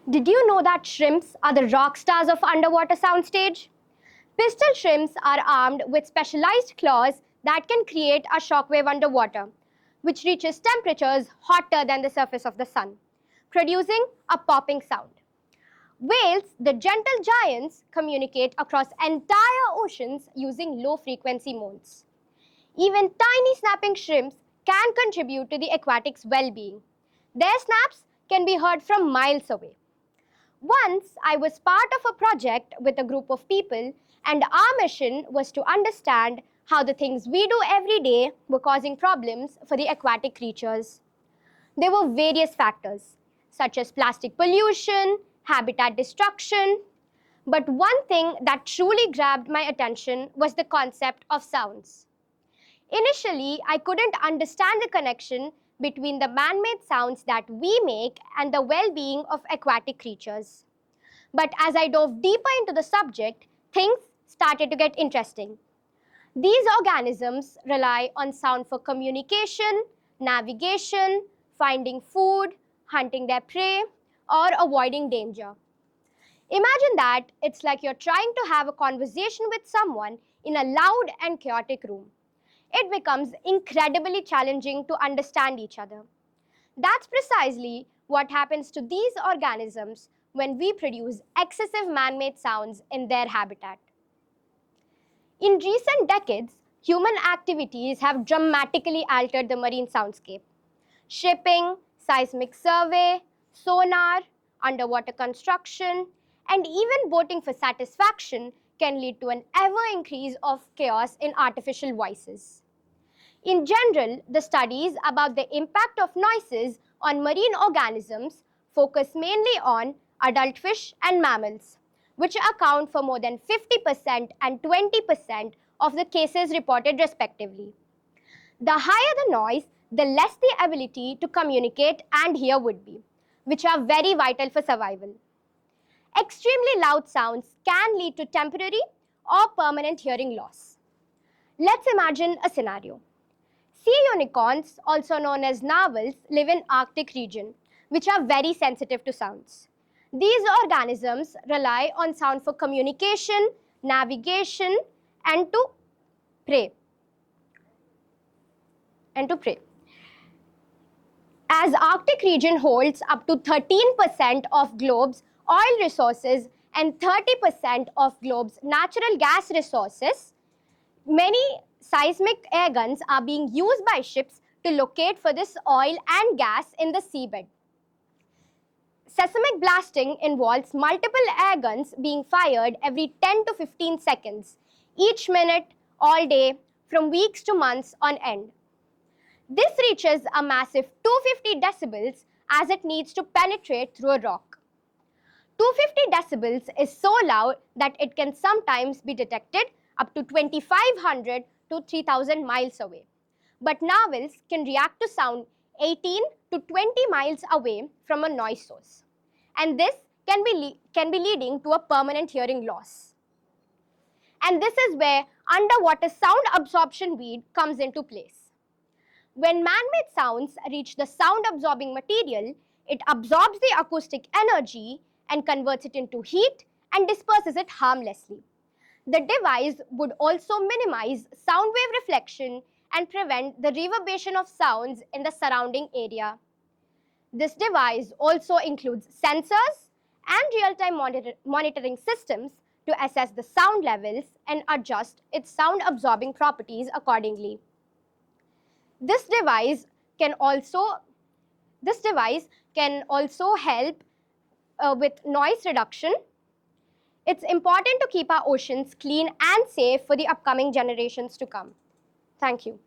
Did you know that shrimps are the rock stars of underwater soundstage? Pistol shrimps are armed with specialized claws that can create a shockwave underwater, which reaches temperatures hotter than the surface of the sun, producing a popping sound. Whales, the gentle giants, communicate across entire oceans using low-frequency moans. Even tiny snapping shrimps can contribute to the aquatic's well-being. Their snaps can be heard from miles away. Once, I was part of a project with a group of people, and our mission was to understand how the things we do every day were causing problems for the aquatic creatures. There were various factors, such as plastic pollution, habitat destruction, but one thing that truly grabbed my attention was the concept of sounds. Initially, I couldn't understand the connection between the man-made sounds that we make and the well-being of aquatic creatures. But as I dove deeper into the subject, things started to get interesting. These organisms rely on sound for communication, navigation, finding food, hunting their prey, or avoiding danger. Imagine that it's like you're trying to have a conversation with someone in a loud and chaotic room. It becomes incredibly challenging to understand each other. That's precisely what happens to these organisms when we produce excessive man-made sounds in their habitat. In recent decades, human activities have dramatically altered the marine soundscape. Shipping, seismic survey, sonar, underwater construction, and even boating for satisfaction can lead to an ever increase of chaos in artificial voices. In general, the studies about the impact of noises on marine organisms focus mainly on adult fish and mammals, which account for more than 50% and 20% of the cases reported respectively. The higher the noise, the less the ability to communicate and hear would be, which are very vital for survival. Extremely loud sounds can lead to temporary or permanent hearing loss. Let's imagine a scenario. Sea unicorns, also known as narwhals, live in Arctic region, which are very sensitive to sounds. These organisms rely on sound for communication, navigation, and to prey. As Arctic region holds up to 13% of globe's oil resources and 30% of globe's natural gas resources, many seismic airguns are being used by ships to locate for this oil and gas in the seabed. Seismic blasting involves multiple airguns being fired every 10 to 15 seconds, each minute, all day, from weeks to months on end. This reaches a massive 250 decibels as it needs to penetrate through a rock. 250 decibels is so loud that it can sometimes be detected up to 2,500 to 3,000 miles away. But narwhals can react to sound 18 to 20 miles away from a noise source. And this can be leading to a permanent hearing loss. And this is where underwater sound absorption weed comes into place. When man-made sounds reach the sound-absorbing material, it absorbs the acoustic energy and converts it into heat and disperses it harmlessly. The device would also minimize sound wave reflection and prevent the reverberation of sounds in the surrounding area. This device also includes sensors and real-time monitoring systems to assess the sound levels and adjust its sound-absorbing properties accordingly. This device can also help with noise reduction. It's important to keep our oceans clean and safe for the upcoming generations to come. Thank you.